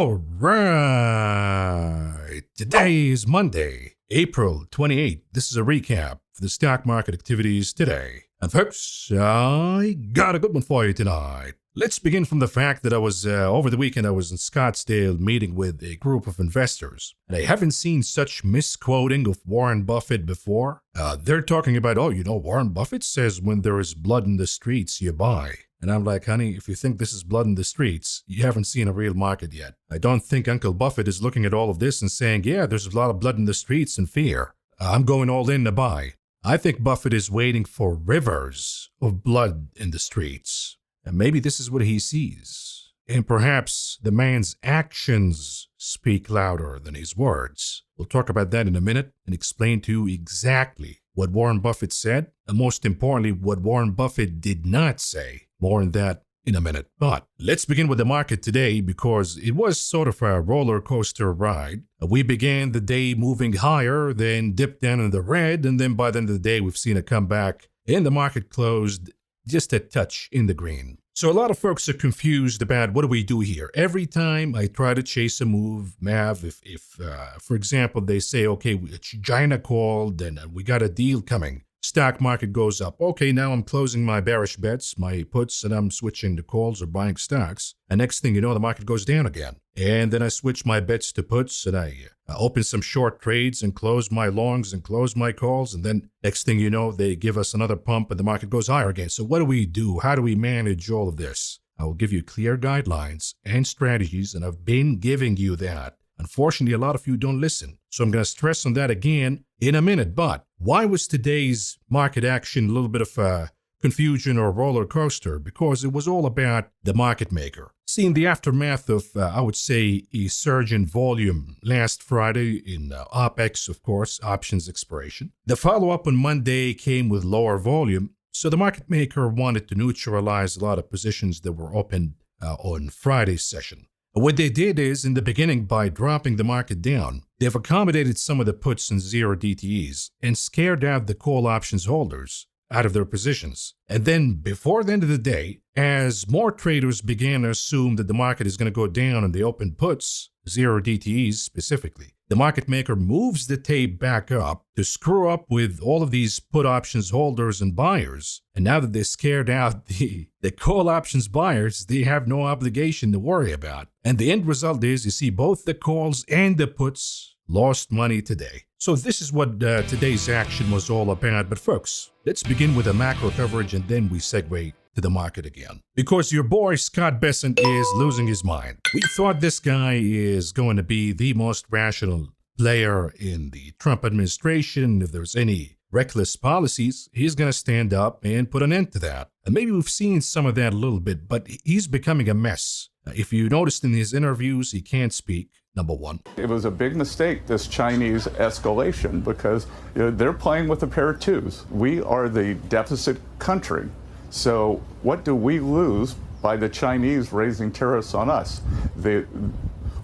All right. Today is Monday, April 28th. This is a recap for the stock market activities today. And folks, I got a good one for you tonight. Let's begin from the fact that over the weekend, I was in Scottsdale meeting with a group of investors. And I haven't seen such misquoting of Warren Buffett before. They're talking about, Warren Buffett says when there is blood in the streets, you buy. And I'm like, honey, if you think this is blood in the streets, you haven't seen a real market yet. I don't think Uncle Buffett is looking at all of this and saying, yeah, there's a lot of blood in the streets and fear. I'm going all in to buy. I think Buffett is waiting for rivers of blood in the streets. And maybe this is what he sees. And perhaps the man's actions speak louder than his words. We'll talk about that in a minute and explain to you exactly what Warren Buffett said, and most importantly, what Warren Buffett did not say. More on that in a minute. But let's begin with the market today because it was sort of a roller coaster ride. We began the day moving higher, then dipped down in the red, and then by the end of the day, we've seen a comeback, and the market closed just a touch in the green. So a lot of folks are confused about what do we do here. Every time I try to chase a move, Mav, if for example, they say, okay, China called and we got a deal coming. Stock market goes up. Okay, now I'm closing my bearish bets, my puts, and I'm switching to calls or buying stocks. And next thing you know, the market goes down again. And then I switch my bets to puts, and I open some short trades and close my longs and close my calls. And then next thing you know, they give us another pump and the market goes higher again. So what do we do? How do we manage all of this? I will give you clear guidelines and strategies, and I've been giving you that. Unfortunately, a lot of you don't listen. So I'm going to stress on that again in a minute. But why was today's market action a little bit of a confusion or roller coaster? Because it was all about the market maker. See, in the aftermath of, I would say, a surge in volume last Friday in OPEX, of course, options expiration. The follow-up on Monday came with lower volume. So the market maker wanted to neutralize a lot of positions that were opened on Friday's session. What they did is, in the beginning, by dropping the market down, they've accommodated some of the puts and zero DTEs and scared out the call options holders out of their positions. And then, before the end of the day, as more traders began to assume that the market is going to go down and they opened puts, zero DTEs specifically, the market maker moves the tape back up to screw up with all of these put options holders and buyers. And now that they scared out the call options buyers, they have no obligation to worry about. And the end result is you see both the calls and the puts lost money today. So this is what today's action was all about. But folks, let's begin with a macro coverage and then we segue to the market again. Because your boy Scott Bessent is losing his mind. We thought this guy is going to be the most rational player in the Trump administration. If there's any reckless policies, he's going to stand up and put an end to that. And maybe we've seen some of that a little bit, but he's becoming a mess. If you noticed in his interviews, he can't speak, number one. It was a big mistake, this Chinese escalation, because they're playing with a pair of twos. We are the deficit country. So what do we lose by the Chinese raising tariffs on us?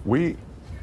We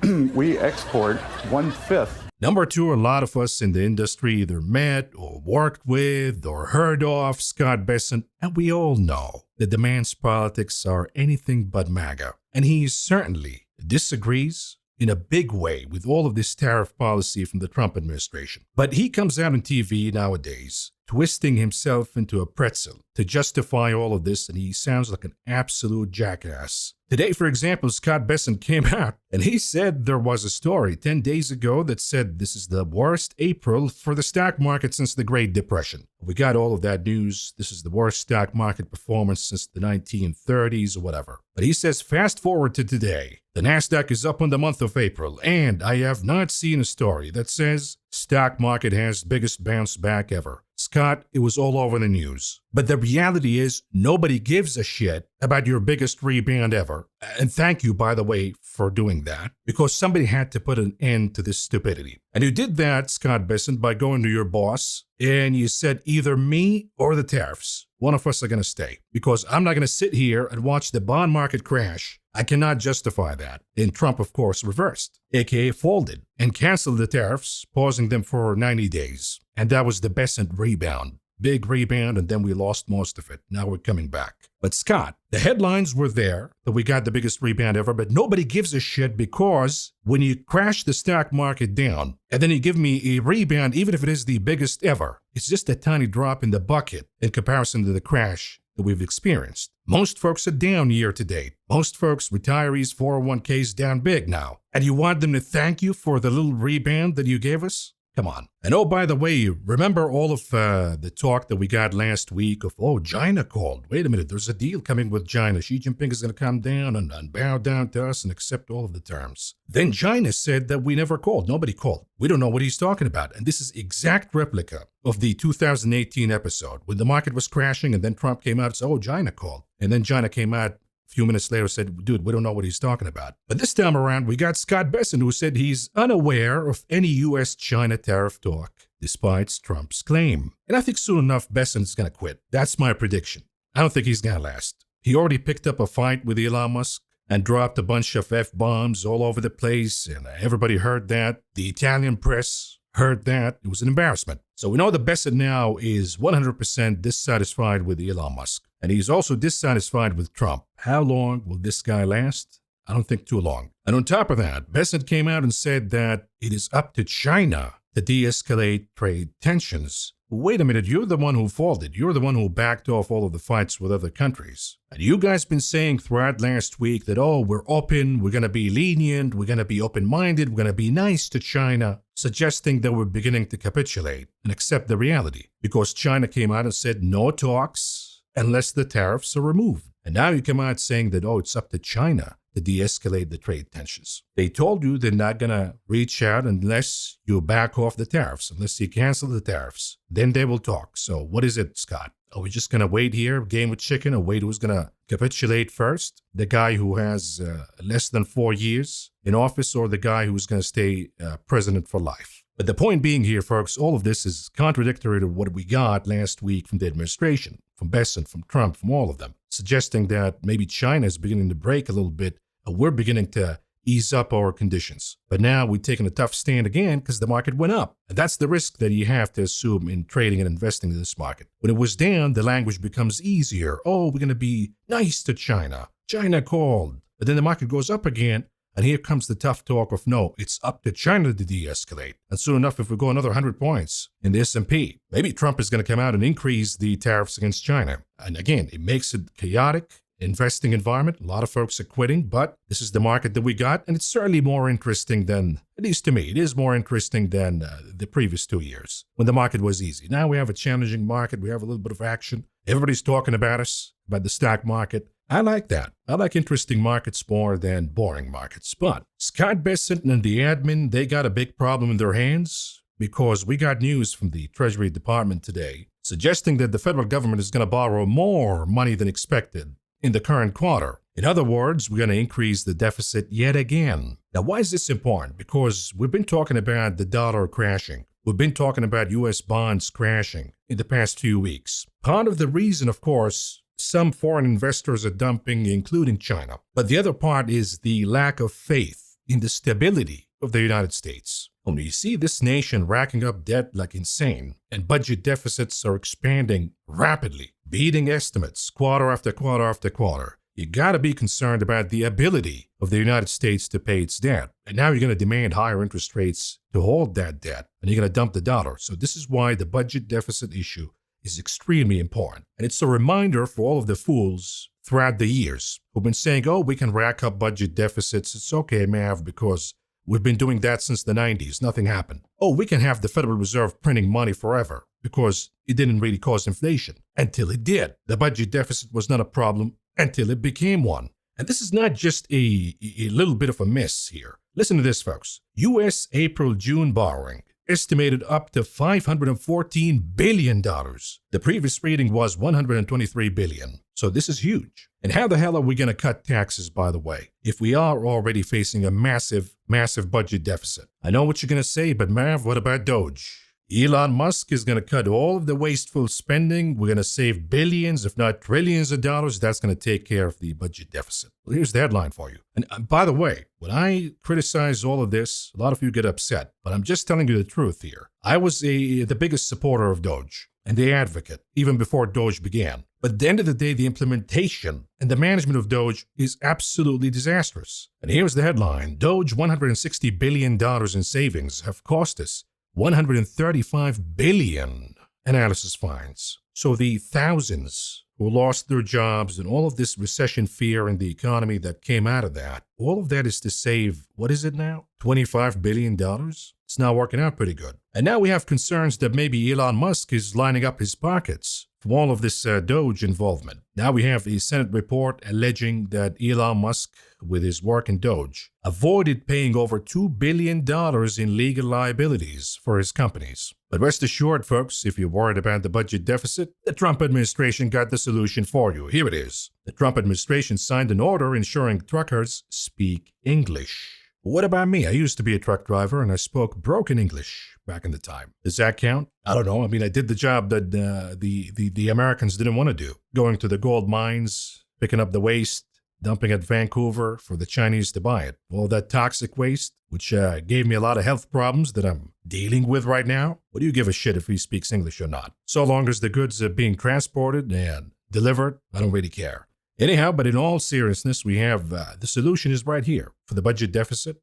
export 1/5. Number two, a lot of us in the industry either met or worked with or heard of Scott Bessent, and we all know that the man's politics are anything but MAGA. And he certainly disagrees in a big way with all of this tariff policy from the Trump administration. But he comes out on TV nowadays, twisting himself into a pretzel to justify all of this, and he sounds like an absolute jackass. Today, for example, Scott Bessent came out and he said there was a story 10 days ago that said this is the worst April for the stock market since the Great Depression. We got all of that news. This is the worst stock market performance since the 1930s or whatever. But he says, fast forward to today. The NASDAQ is up on the month of April, and I have not seen a story that says stock market has biggest bounce back ever. Scott, it was all over the news. But the reality is nobody gives a shit about your biggest rebound ever. And thank you, by the way, for doing that, because somebody had to put an end to this stupidity. And you did that, Scott Bessent, by going to your boss and you said either me or the tariffs. One of us are going to stay, because I'm not going to sit here and watch the bond market crash. I cannot justify that. And Trump, of course, reversed, aka folded, and canceled the tariffs, pausing them for 90 days. And that was the Bessent rebound. big rebound, and then we lost most of it. Now we're coming back. But Scott, the headlines were there that we got the biggest rebound ever, but nobody gives a shit because when you crash the stock market down and then you give me a rebound, even if it is the biggest ever, it's just a tiny drop in the bucket in comparison to the crash that we've experienced. Most folks are down year to date. Most folks, retirees, 401ks down big now. And you want them to thank you for the little rebound that you gave us? Come on. And oh, by the way, remember all of the talk that we got last week of, oh, China called. Wait a minute, there's a deal coming with China. Xi Jinping is going to come down and bow down to us and accept all of the terms. Then China said that we never called. Nobody called. We don't know what he's talking about. And this is exact replica of the 2018 episode when the market was crashing and then Trump came out and said, oh, China called. And then China came out a few minutes later said, dude, we don't know what he's talking about. But this time around, we got Scott Bessent, who said he's unaware of any U.S.-China tariff talk, despite Trump's claim. And I think soon enough, Bessent's going to quit. That's my prediction. I don't think he's going to last. He already picked up a fight with Elon Musk and dropped a bunch of F-bombs all over the place, and everybody heard that. The Italian press heard that. It was an embarrassment. So we know that Bessent now is 100% dissatisfied with Elon Musk. And he's also dissatisfied with Trump. How long will this guy last? I don't think too long. And on top of that, Bessent came out and said that it is up to China to de-escalate trade tensions. Wait a minute, you're the one who folded. You're the one who backed off all of the fights with other countries. And you guys been saying throughout last week that, oh, we're open, we're going to be lenient, we're going to be open-minded, we're going to be nice to China, suggesting that we're beginning to capitulate and accept the reality. Because China came out and said no talks unless the tariffs are removed. And now you come out saying that, oh, it's up to China to de-escalate the trade tensions. They told you they're not going to reach out unless you back off the tariffs, unless you cancel the tariffs. Then they will talk. So what is it, Scott? Are we just going to wait here, game with chicken, or wait who's going to capitulate first? The guy who has less than 4 years in office, or the guy who's going to stay president for life? But the point being here, folks, all of this is contradictory to what we got last week from the administration, from Bessent, from Trump, from all of them, suggesting that maybe China is beginning to break a little bit, and we're beginning to ease up our conditions. But now we're taking a tough stand again because the market went up. And that's the risk that you have to assume in trading and investing in this market. When it was down, the language becomes easier. Oh, we're going to be nice to China. China called. But then the market goes up again. And here comes the tough talk of, no, it's up to China to de-escalate. And soon enough, if we go another 100 points in the S&P, maybe Trump is going to come out and increase the tariffs against China. And again, it makes it chaotic investing environment. A lot of folks are quitting, but this is the market that we got. And it's certainly more interesting than, at least to me, it is more interesting than the previous 2 years when the market was easy. Now we have a challenging market. We have a little bit of action. Everybody's talking about us, about the stock market. I like that. I like interesting markets more than boring markets. But Scott Bessent and the admin, they got a big problem in their hands because we got news from the Treasury Department today suggesting that the federal government is going to borrow more money than expected in the current quarter. In other words, we're going to increase the deficit yet again. Now, why is this important? Because we've been talking about the dollar crashing. We've been talking about U.S. bonds crashing in the past few weeks. Part of the reason, of course, some foreign investors are dumping, including China. But the other part is the lack of faith in the stability of the United States. When you see this nation racking up debt like insane, and budget deficits are expanding rapidly, beating estimates quarter after quarter after quarter, you gotta be concerned about the ability of the United States to pay its debt. And now you're gonna demand higher interest rates to hold that debt, and you're gonna dump the dollar. So this is why the budget deficit issue is extremely important. And it's a reminder for all of the fools throughout the years who've been saying, oh, we can rack up budget deficits. It's okay, Mav, because we've been doing that since the 90s. Nothing happened. Oh, we can have the Federal Reserve printing money forever because it didn't really cause inflation. Until it did. The budget deficit was not a problem until it became one. And this is not just a little bit of a miss here. Listen to this, folks. U.S. April-June borrowing estimated up to $514 billion. The previous reading was $123 billion. So this is huge. And how the hell are we going to cut taxes, by the way, if we are already facing a massive, massive budget deficit? I know what you're going to say, but Mav, what about Doge? Elon Musk is going to cut all of the wasteful spending. We're going to save billions, if not trillions of dollars. That's going to take care of the budget deficit. Well, here's the headline for you. And by the way, when I criticize all of this, a lot of you get upset, but I'm just telling you the truth here. I was the biggest supporter of Doge. and the advocate, even before Doge began. But at the end of the day, the implementation and the management of Doge is absolutely disastrous. And here's the headline. Doge $160 billion in savings have cost us $135 billion, analysis finds. So the thousands who lost their jobs and all of this recession fear in the economy that came out of that, all of that is to save, what is it now? $25 billion? It's not working out pretty good. And now we have concerns that maybe Elon Musk is lining up his pockets from all of this Doge involvement. Now we have a Senate report alleging that Elon Musk, with his work in Doge, avoided paying over $2 billion in legal liabilities for his companies. But rest assured, folks, if you're worried about the budget deficit, the Trump administration got the solution for you. Here it is. The Trump administration signed an order ensuring truckers speak English. What about me? I used to be a truck driver and I spoke broken English back in the time. Does that count? I don't know. I mean, I did the job that the Americans didn't want to do. Going to the gold mines, picking up the waste, dumping at Vancouver for the Chinese to buy it. All that toxic waste, which gave me a lot of health problems that I'm dealing with right now. What do you give a shit if he speaks English or not? So long as the goods are being transported and delivered, I don't really care. Anyhow, but in all seriousness, we have the solution is right here for the budget deficit.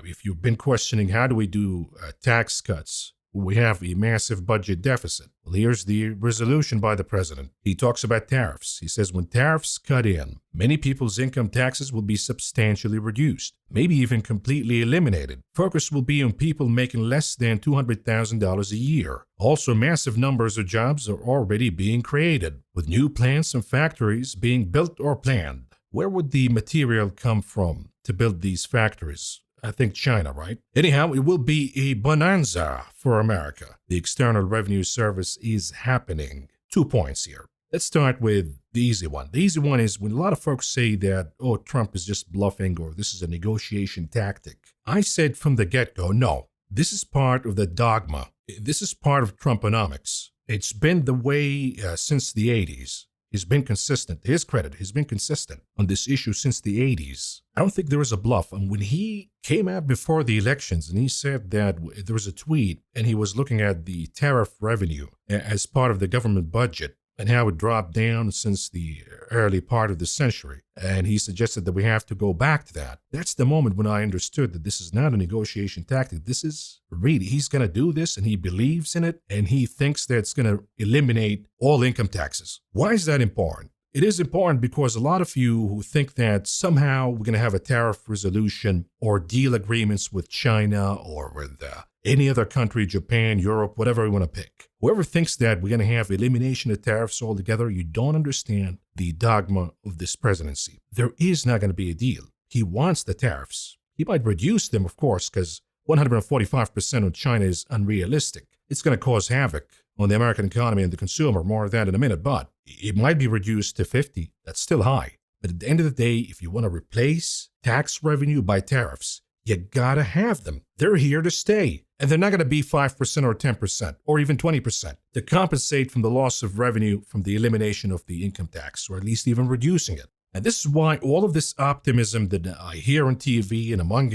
If you've been questioning how do we do tax cuts, we have a massive budget deficit. Well, here's the resolution by the president. He talks about tariffs. He says when tariffs cut in, many people's income taxes will be substantially reduced, maybe even completely eliminated. Focus will be on people making less than $200,000 a year. Also, massive numbers of jobs are already being created, with new plants and factories being built or planned. Where would the material come from to build these factories? I think China, right? Anyhow, it will be a bonanza for America. The External Revenue Service is happening. 2 points here. Let's start with the easy one. The easy one is when a lot of folks say that, oh, Trump is just bluffing or this is a negotiation tactic. I said from the get-go, no. This is part of the dogma. This is part of Trumponomics. It's been the way since the 80s. He's been consistent. To his credit, he's been consistent on this issue since the 80s. I don't think there was a bluff. And when he came out before the elections and he said that there was a tweet and he was looking at the tariff revenue as part of the government budget and how it dropped down since the early part of the century. And he suggested that we have to go back to that. That's the moment when I understood that this is not a negotiation tactic. This is really, he's going to do this and he believes in it and he thinks that it's going to eliminate all income taxes. Why is that important? It is important because a lot of you who think that somehow we're going to have a tariff resolution or deal agreements with China or with any other country, Japan, Europe, whatever we want to pick. Whoever thinks that we're going to have elimination of tariffs altogether, you don't understand the dogma of this presidency. There is not going to be a deal. He wants the tariffs. He might reduce them, of course, because 145% on China is unrealistic. It's going to cause havoc on the American economy and the consumer, more of that in a minute, but it might be reduced to 50. That's still high. But at the end of the day, if you want to replace tax revenue by tariffs, you gotta have them. They're here to stay. And they're not going to be 5% or 10% or even 20% to compensate from the loss of revenue from the elimination of the income tax, or at least even reducing it. And this is why all of this optimism that I hear on TV and among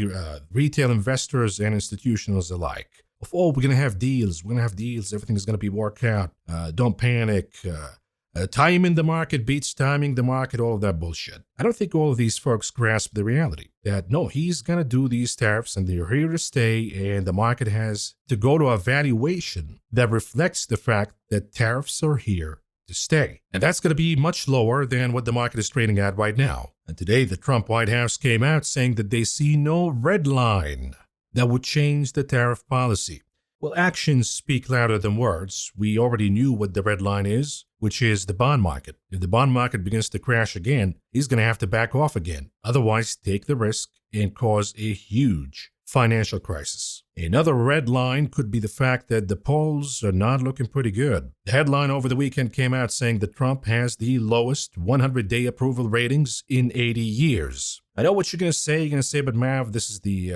retail investors and institutionals alike, of, oh, we're going to have deals, everything is going to be worked out, don't panic, timing the market beats timing the market, all of that bullshit. I don't think all of these folks grasp the reality that, no, he's going to do these tariffs and they're here to stay, and the market has to go to a valuation that reflects the fact that tariffs are here to stay. And that's going to be much lower than what the market is trading at right now. And today, the Trump White House came out saying that they see no red line that would change the tariff policy. Well, actions speak louder than words. We already knew what the red line is, which is the bond market. If the bond market begins to crash again, he's going to have to back off again. Otherwise, take the risk and cause a huge financial crisis. Another red line could be the fact that the polls are not looking pretty good. The headline over the weekend came out saying that Trump has the lowest 100-day approval ratings in 80 years. I know what you're going to say. You're going to say, but Mav, this is the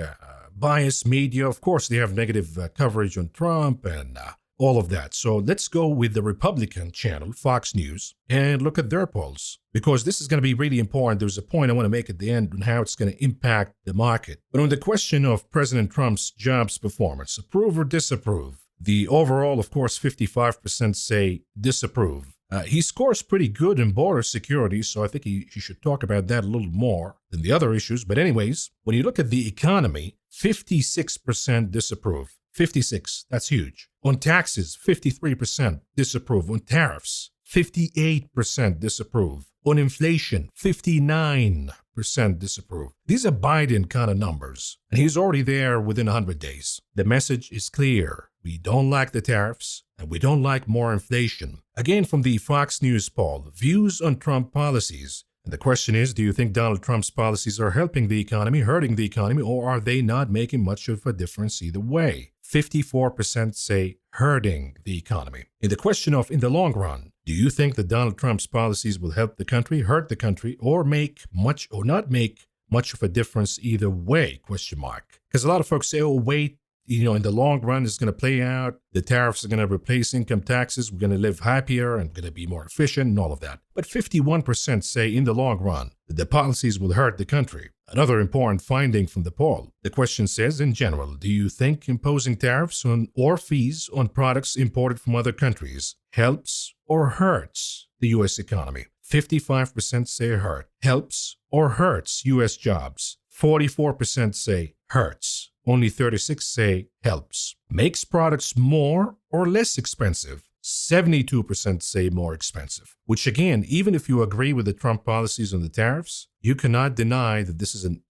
biased media. Of course, they have negative coverage on Trump and all of that. So let's go with the Republican channel, Fox News, and look at their polls, because this is going to be really important. There's a point I want to make at the end on how it's going to impact the market. But on the question of President Trump's jobs performance, approve or disapprove, The overall, of course, 55% say disapprove. He scores pretty good in border security, so I think he should talk about that a little more than the other issues. But anyways, when you look at the economy, 56% disapprove. 56, that's huge. On taxes, 53% disapprove. On tariffs, 58% disapprove. On inflation, 59% disapprove. These are Biden kind of numbers, and he's already there within 100 days. The message is clear. We don't like the tariffs, and we don't like more inflation. Again, from the Fox News poll, views on Trump policies. And the question is, do you think Donald Trump's policies are helping the economy, hurting the economy, or are they not making much of a difference either way? 54% say hurting the economy. In the question of in the long run, do you think that Donald Trump's policies will help the country, hurt the country, or make much or not make much of a difference either way? Question mark. Because a lot of folks say, oh, wait, in the long run, it's going to play out. The tariffs are going to replace income taxes. We're going to live happier and going to be more efficient and all of that. But 51% say in the long run that the policies will hurt the country. Another important finding from the poll. The question says, in general, do you think imposing tariffs on or fees on products imported from other countries helps or hurts the U.S. economy? 55% say hurt, helps or hurts U.S. jobs. 44% say hurts. Only 36% say helps. Makes products more or less expensive. 72% say more expensive. Which again, even if you agree with the Trump policies on the tariffs, you cannot deny that this is an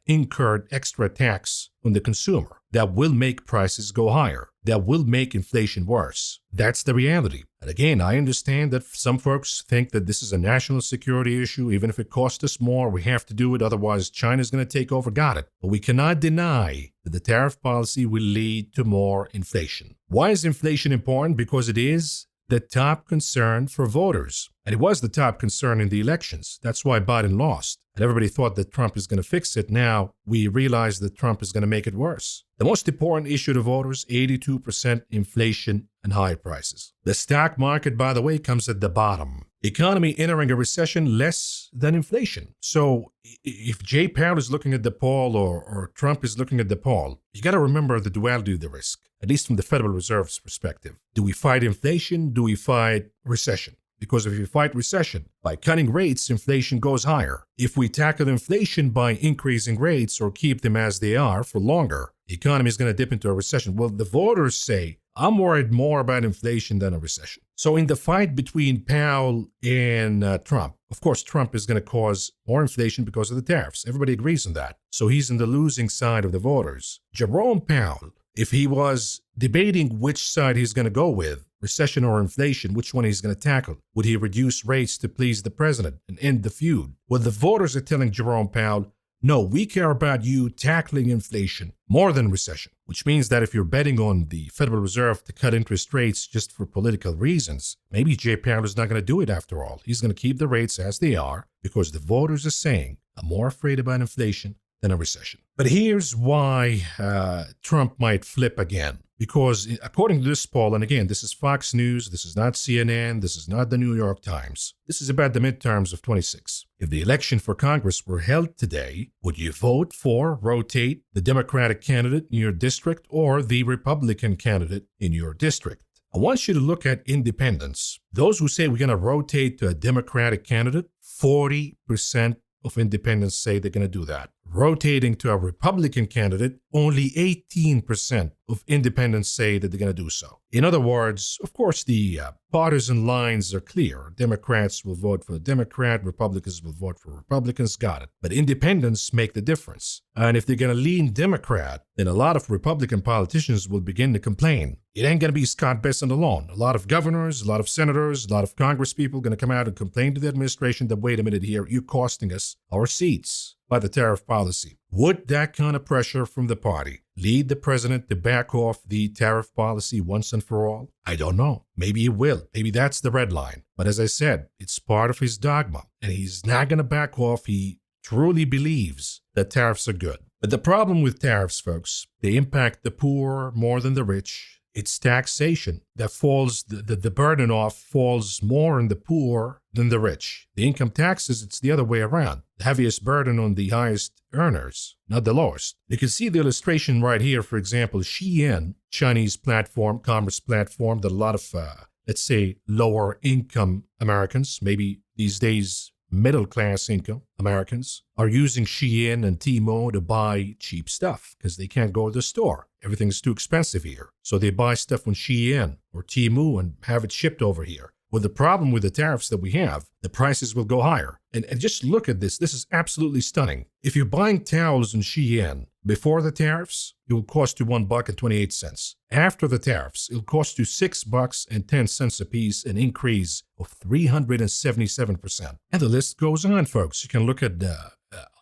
incurred extra tax on the consumer that will make prices go higher, that will make inflation worse. That's the reality. And again, I understand that some folks think that this is a national security issue. Even if it costs us more, we have to do it. Otherwise, China's going to take over. Got it. But we cannot deny that the tariff policy will lead to more inflation. Why is inflation important? Because it is the top concern for voters. And it was the top concern in the elections. That's why Biden lost. And everybody thought that Trump is going to fix it. Now we realize that Trump is going to make it worse. The most important issue to voters, 82% inflation and high prices. The stock market, by the way, comes at the bottom. Economy entering a recession less than inflation. So if Jay Powell is looking at the poll or Trump is looking at the poll, you got to remember the duality of the risk, at least from the Federal Reserve's perspective. Do we fight inflation? Do we fight recession? Because if you fight recession, by cutting rates, inflation goes higher. If we tackle inflation by increasing rates or keep them as they are for longer, the economy is going to dip into a recession. Well, the voters say, I'm worried more about inflation than a recession. So in the fight between Powell and Trump, of course, Trump is going to cause more inflation because of the tariffs. Everybody agrees on that. So he's in the losing side of the voters. Jerome Powell, if he was debating which side he's going to go with, recession or inflation, which one he's going to tackle, would he reduce rates to please the president and end the feud? Well, the voters are telling Jerome Powell, no, we care about you tackling inflation more than recession, which means that if you're betting on the Federal Reserve to cut interest rates just for political reasons, maybe Jay Powell is not going to do it after all. He's going to keep the rates as they are because the voters are saying, I'm more afraid about inflation than a recession. But here's why Trump might flip again. Because according to this poll, and again, this is Fox News, this is not CNN, this is not the New York Times. This is about the midterms of 26. If the election for Congress were held today, would you vote for, rotate the Democratic candidate in your district or the Republican candidate in your district? I want you to look at independents. Those who say we're going to rotate to a Democratic candidate, 40% of independents say they're going to do that. Rotating to a Republican candidate, only 18% of independents say that they're going to do so. In other words, of course, the partisan lines are clear. Democrats will vote for a Democrat, Republicans will vote for Republicans, got it. But independents make the difference. And if they're going to lean Democrat, then a lot of Republican politicians will begin to complain. It ain't going to be Scott Bessent alone. A lot of governors, a lot of senators, a lot of Congress people are going to come out and complain to the administration that, wait a minute here, you're costing us our seats by the tariff policy. Would that kind of pressure from the party lead the president to back off the tariff policy once and for all? I don't know. Maybe he will. Maybe that's the red line. But as I said, it's part of his dogma, and he's not going to back off. He truly believes that tariffs are good. But the problem with tariffs, folks, they impact the poor more than the rich. It's taxation that falls, the burden off falls more on the poor than the rich. The income taxes, it's the other way around. The heaviest burden on the highest earners, not the lowest. You can see the illustration right here. For example, Shein, Chinese platform, commerce platform that a lot of, let's say, lower income Americans, maybe these days middle-class income Americans, are using Shein and Temu to buy cheap stuff because they can't go to the store. Everything's too expensive here. So they buy stuff on Shein or Temu and have it shipped over here. Well, the problem with the tariffs that we have, the prices will go higher. And just look at this. This is absolutely stunning. If you're buying towels on Shein before the tariffs, it will cost you $1.28. After the tariffs, it'll cost you $6.10 a piece, an increase of 377%. And the list goes on, folks. You can look at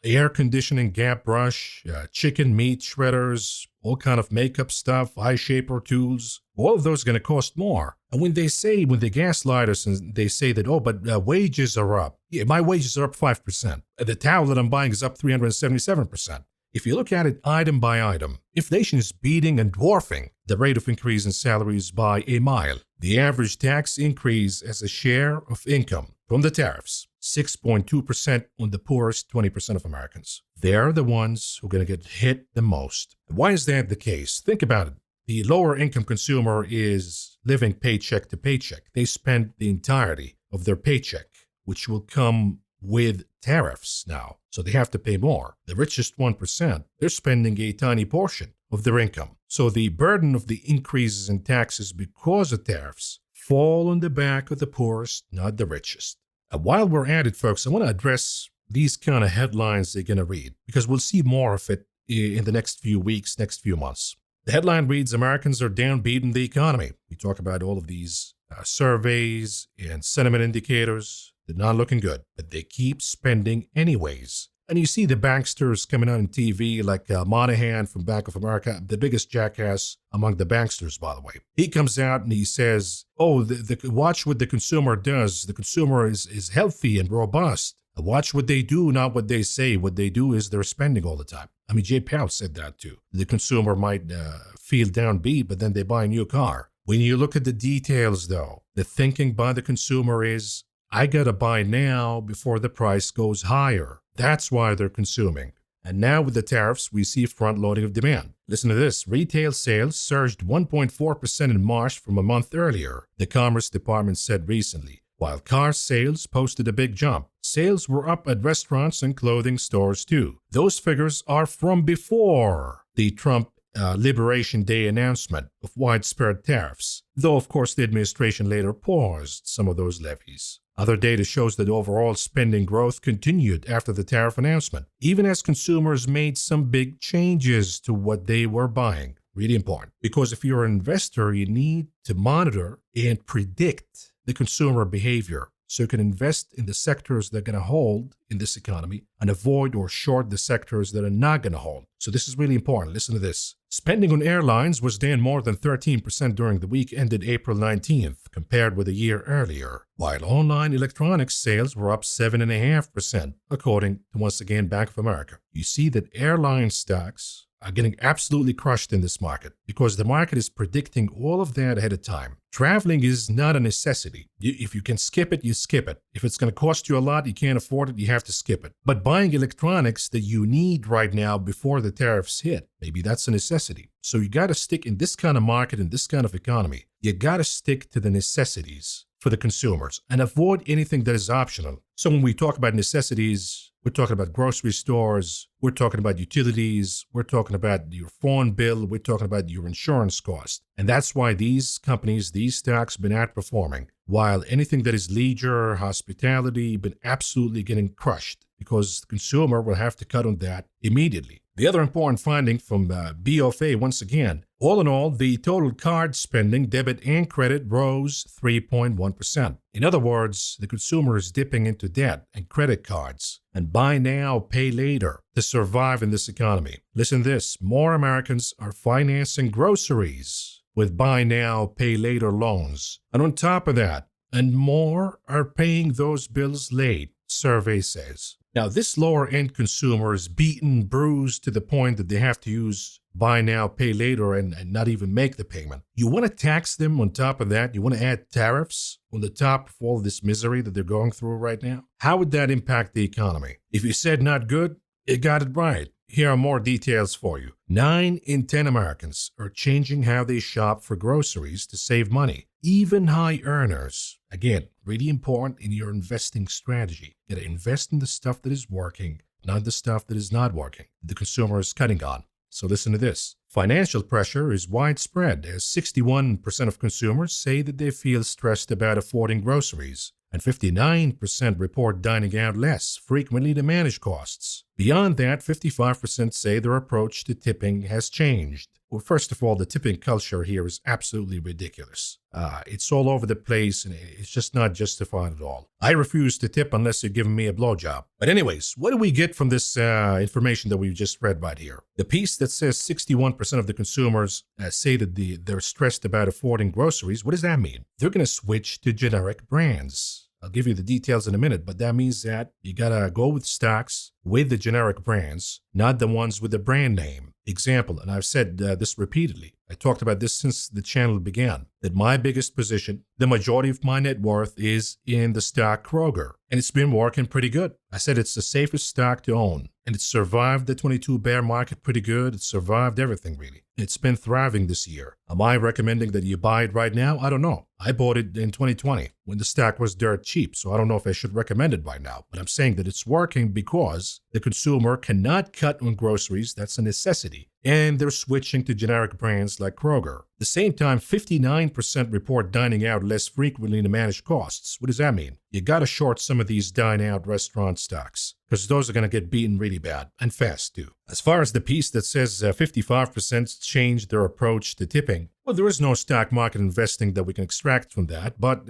air conditioning, Gap brush, chicken meat shredders, all kind of makeup stuff, eye shaper tools. All of those are going to cost more. And when they gaslight us and they say that, oh, but wages are up. Yeah, my wages are up 5%. The towel that I'm buying is up 377%. If you look at it item by item, inflation is beating and dwarfing the rate of increase in salaries by a mile. The average tax increase as a share of income from the tariffs, 6.2% on the poorest 20% of Americans. They're the ones who are going to get hit the most. Why is that the case? Think about it. The lower income consumer is living paycheck to paycheck. They spend the entirety of their paycheck, which will come with tariffs now. So they have to pay more. The richest 1%, they're spending a tiny portion of their income. So the burden of the increases in taxes because of tariffs fall on the back of the poorest, not the richest. While we're at it, folks, I want to address these kind of headlines they're going to read because we'll see more of it in the next few weeks, next few months. The headline reads, Americans are downbeating the economy. We talk about all of these surveys and sentiment indicators. They're not looking good, but they keep spending anyways. And you see the banksters coming out on TV like Monahan from Bank of America, the biggest jackass among the banksters, by the way. He comes out and he says, oh, watch what the consumer does. The consumer is healthy and robust. Watch what they do, not what they say. What they do is they're spending all the time. I mean, Jay Powell said that too. The consumer might feel downbeat, but then they buy a new car. When you look at the details, though, the thinking by the consumer is, I got to buy now before the price goes higher. That's why they're consuming. And now with the tariffs, we see front-loading of demand. Listen to this. Retail sales surged 1.4% in March from a month earlier, the Commerce Department said recently. While car sales posted a big jump, sales were up at restaurants and clothing stores too. Those figures are from before the Trump Liberation Day announcement of widespread tariffs, though of course the administration later paused some of those levies. Other data shows that overall spending growth continued after the tariff announcement, even as consumers made some big changes to what they were buying. Really important, because if you're an investor, you need to monitor and predict the consumer behavior so you can invest in the sectors that are going to hold in this economy and avoid or short the sectors that are not going to hold. So this is really important. Listen to this. Spending on airlines was down more than 13% during the week ended April 19th, compared with a year earlier, while online electronics sales were up 7.5%, according to, once again, Bank of America. You see that airline stocks are getting absolutely crushed in this market because the market is predicting all of that ahead of time. Traveling is not a necessity. If you can skip it, you skip it. If it's going to cost you a lot, you can't afford it, you have to skip it. But buying electronics that you need right now before the tariffs hit, maybe that's a necessity. So you got to stick in this kind of market, in this kind of economy. You got to stick to the necessities for the consumers and avoid anything that is optional. So when we talk about necessities, we're talking about grocery stores, we're talking about utilities, we're talking about your phone bill, we're talking about your insurance cost. And that's why these companies, these stocks have been outperforming, while anything that is leisure, hospitality, been absolutely getting crushed because the consumer will have to cut on that immediately. The other important finding from BofA, once again, all in all, the total card spending, debit and credit, rose 3.1%. In other words, the consumer is dipping into debt and credit cards and buy now, pay later to survive in this economy. Listen to this. More Americans are financing groceries with buy now, pay later loans. And on top of that, and more are paying those bills late, survey says. Now, this lower-end consumer is beaten, bruised to the point that they have to use buy now, pay later, and not even make the payment. You want to tax them on top of that? You want to add tariffs on the top of all this misery that they're going through right now? How would that impact the economy? If you said not good, you got it right. Here are more details for you. 9 in 10 Americans are changing how they shop for groceries to save money. Even high earners. Again, really important in your investing strategy. You got to invest in the stuff that is working, not the stuff that is not working. The consumer is cutting on. So listen to this. Financial pressure is widespread, as 61% of consumers say that they feel stressed about affording groceries, and 59% report dining out less frequently to manage costs. Beyond that, 55% say their approach to tipping has changed. Well, first of all, the tipping culture here is absolutely ridiculous. It's all over the place, and it's just not justified at all. I refuse to tip unless you're giving me a blowjob. But anyways, what do we get from this information that we've just read right here? The piece that says 61% of the consumers say that they're stressed about affording groceries, what does that mean? They're going to switch to generic brands. I'll give you the details in a minute, but that means that you gotta go with stocks with the generic brands, not the ones with the brand name. Example, and I've said this repeatedly, I talked about this since the channel began, that my biggest position, the majority of my net worth is in the stock Kroger, and it's been working pretty good. I said it's the safest stock to own, and it survived the 22 bear market pretty good. It survived everything, really. It's been thriving this year. Am I recommending that you buy it right now? I don't know. I bought it in 2020 when the stock was dirt cheap, so I don't know if I should recommend it right now. But I'm saying that it's working because the consumer cannot cut on groceries. That's a necessity. And they're switching to generic brands like Kroger. At the same time, 59% report dining out less frequently to manage costs. What does that mean? You got to short some of these dine-out restaurant stocks because those are going to get beaten really bad and fast too. As far as the piece that says 55% changed their approach to tipping, well, there is no stock market investing that we can extract from that, but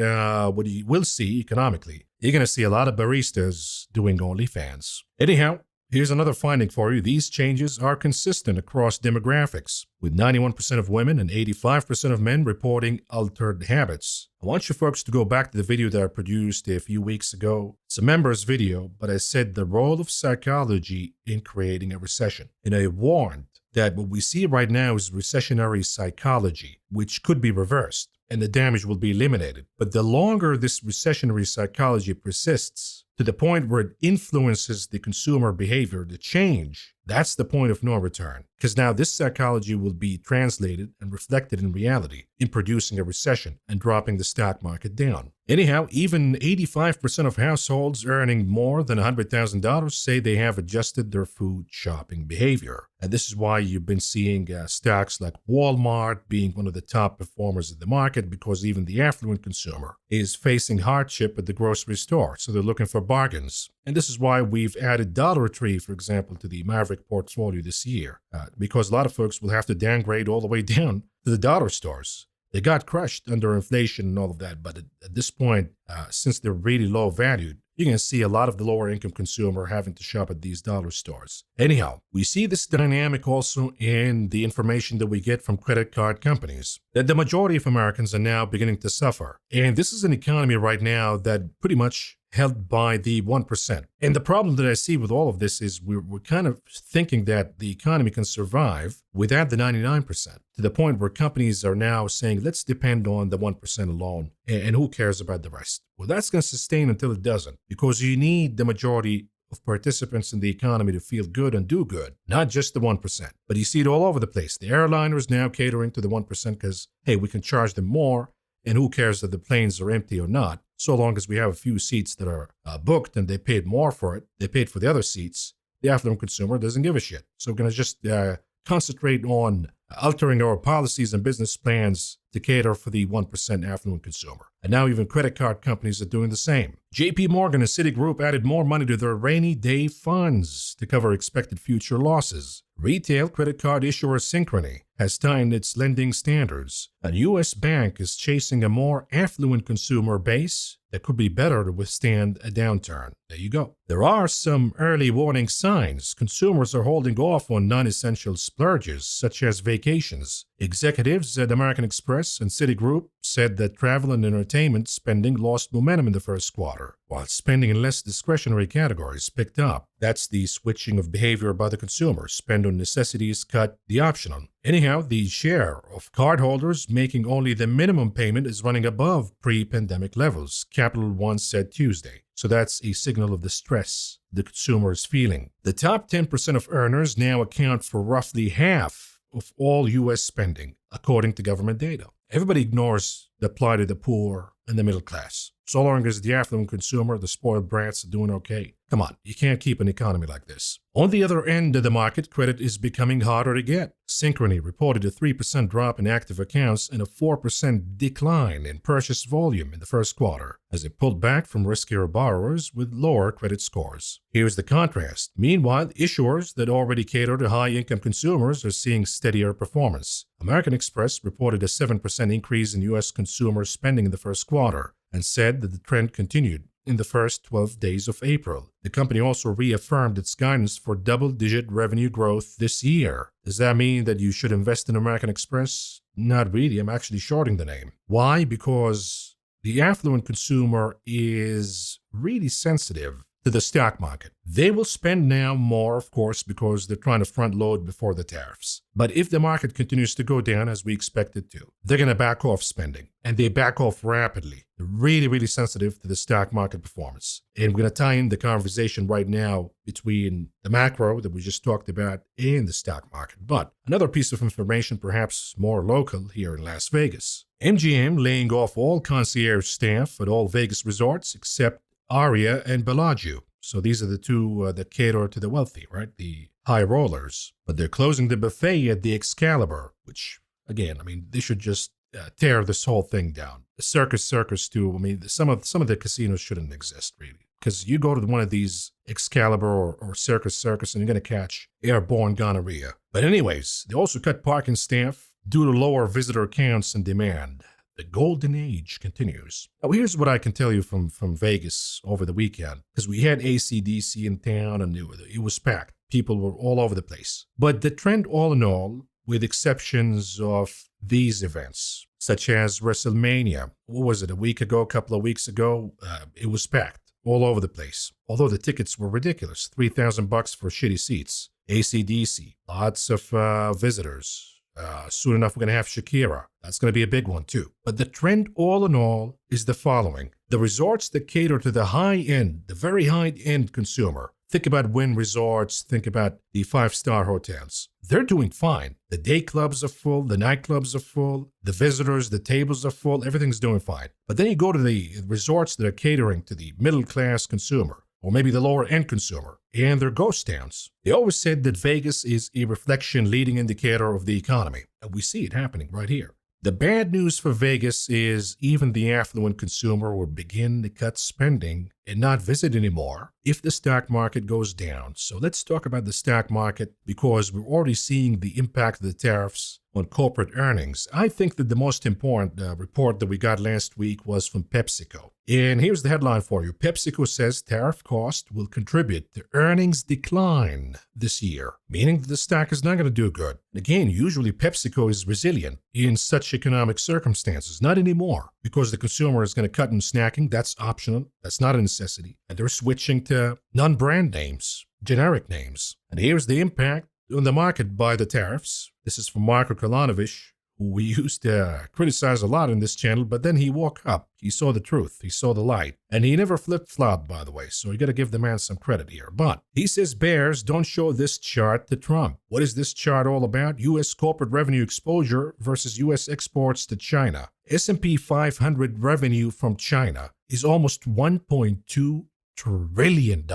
what you will see economically, you're going to see a lot of baristas doing OnlyFans. Anyhow, here's another finding for you. These changes are consistent across demographics, with 91% of women and 85% of men reporting altered habits. I want you folks to go back to the video that I produced a few weeks ago. It's a members video, but I said the role of psychology in creating a recession. And I warned that what we see right now is recessionary psychology, which could be reversed, and the damage will be eliminated. But the longer this recessionary psychology persists, to the point where it influences the consumer behavior, the change, that's the point of no return. Because now this psychology will be translated and reflected in reality in producing a recession and dropping the stock market down. Anyhow, even 85% of households earning more than $100,000 say they have adjusted their food shopping behavior. And this is why you've been seeing stocks like Walmart being one of the top performers in the market, because even the affluent consumer is facing hardship at the grocery store. So they're looking for bargains. And this is why we've added Dollar Tree, for example, to the Maverick portfolio this year, because a lot of folks will have to downgrade all the way down to the dollar stores. They got crushed under inflation and all of that, but at this point, since they're really low valued, you can see a lot of the lower income consumer having to shop at these dollar stores. Anyhow, we see this dynamic also in the information that we get from credit card companies, that the majority of Americans are now beginning to suffer. And this is an economy right now that pretty much held by the 1%. And the problem that I see with all of this is we're kind of thinking that the economy can survive without the 99%, to the point where companies are now saying, let's depend on the 1% alone, and who cares about the rest? Well, that's going to sustain until it doesn't, because you need the majority of participants in the economy to feel good and do good, not just the 1%. But you see it all over the place. The airliners now catering to the 1% because, hey, we can charge them more, and who cares if the planes are empty or not, so long as we have a few seats that are booked and they paid more for it, they paid for the other seats, the affluent consumer doesn't give a shit. So we're going to just concentrate on altering our policies and business plans to cater for the 1% affluent consumer. And now even credit card companies are doing the same. JP Morgan and Citigroup added more money to their rainy day funds to cover expected future losses. Retail credit card issuer Synchrony has tightened its lending standards. A U.S. bank is chasing a more affluent consumer base that could be better to withstand a downturn. There you go. There are some early warning signs. Consumers are holding off on non-essential splurges, such as vacations, Executives at American Express and Citigroup said that travel and entertainment spending lost momentum in the first quarter, while spending in less discretionary categories picked up. That's the switching of behavior by the consumer. Spend on necessities, cut the optional. Anyhow, the share of cardholders making only the minimum payment is running above pre-pandemic levels, Capital One said Tuesday. So that's a signal of the stress the consumer is feeling. The top 10% of earners now account for roughly half of all U.S. spending, according to government data. Everybody ignores the plight of the poor and the middle class. So long as the affluent consumer, the spoiled brats, are doing okay. Come on, you can't keep an economy like this. On the other end of the market, credit is becoming harder to get. Synchrony reported a 3% drop in active accounts and a 4% decline in purchase volume in the first quarter, as it pulled back from riskier borrowers with lower credit scores. Here's the contrast. Meanwhile, issuers that already cater to high-income consumers are seeing steadier performance. American Express reported a 7% increase in U.S. consumer spending in the first quarter and said that the trend continued in the first 12 days of April. The company also reaffirmed its guidance for double-digit revenue growth this year. Does that mean that you should invest in American Express? Not really. I'm actually shorting the name. Why? Because the affluent consumer is really sensitive to the stock market. They will spend now more, of course, because they're trying to front load before the tariffs. But if the market continues to go down as we expect it to, they're going to back off spending. And they back off rapidly. They're really, really sensitive to the stock market performance. And we're going to tie in the conversation right now between the macro that we just talked about and the stock market. But another piece of information, perhaps more local here in Las Vegas. MGM laying off all concierge staff at all Vegas resorts except Aria and Bellagio. So these are the two that cater to the wealthy, right? The high rollers. But they're closing the buffet at the Excalibur, which, again, I mean, they should just tear this whole thing down. The circus too. I mean, some of the casinos shouldn't exist, really. Because you go to one of these Excalibur or circus and you're going to catch airborne gonorrhea. But anyways, they also cut parking staff due to lower visitor counts and demand. The golden age continues. Now, here's what I can tell you from Vegas over the weekend, because we had AC/DC in town and it was packed. People were all over the place. But the trend, all in all, with exceptions of these events, such as WrestleMania, what was it, a couple of weeks ago, it was packed all over the place. Although the tickets were ridiculous, $3,000 for shitty seats. AC/DC, lots of visitors. Soon enough, we're going to have Shakira. That's going to be a big one, too. But the trend, all in all, is the following. The resorts that cater to the high-end, the very high-end consumer, think about Wynn Resorts, think about the five-star hotels. They're doing fine. The day clubs are full, the nightclubs are full, the visitors, the tables are full, everything's doing fine. But then you go to the resorts that are catering to the middle-class consumer, or maybe the lower-end consumer, and they're ghost towns. They always said that Vegas is a reflection leading indicator of the economy, and we see it happening right here. The bad news for Vegas is even the affluent consumer will begin to cut spending and not visit anymore if the stock market goes down. So let's talk about the stock market because we're already seeing the impact of the tariffs on corporate earnings. I think that the most important report that we got last week was from PepsiCo. And here's the headline for you. PepsiCo says tariff cost will contribute to earnings decline this year, meaning that the stock is not going to do good. Again, usually PepsiCo is resilient in such economic circumstances. Not anymore, because the consumer is going to cut in snacking. That's optional. That's not a necessity. And they're switching to non-brand names, generic names. And here's the impact on the market by the tariffs. This is from Marko Kalanovich, who we used to criticize a lot in this channel, but then he woke up. He saw the truth. He saw the light. And he never flip-flopped, by the way, so you got to give the man some credit here. But he says bears don't show this chart to Trump. What is this chart all about? U.S. corporate revenue exposure versus U.S. exports to China. S&P 500 revenue from China is almost $1.2 trillion.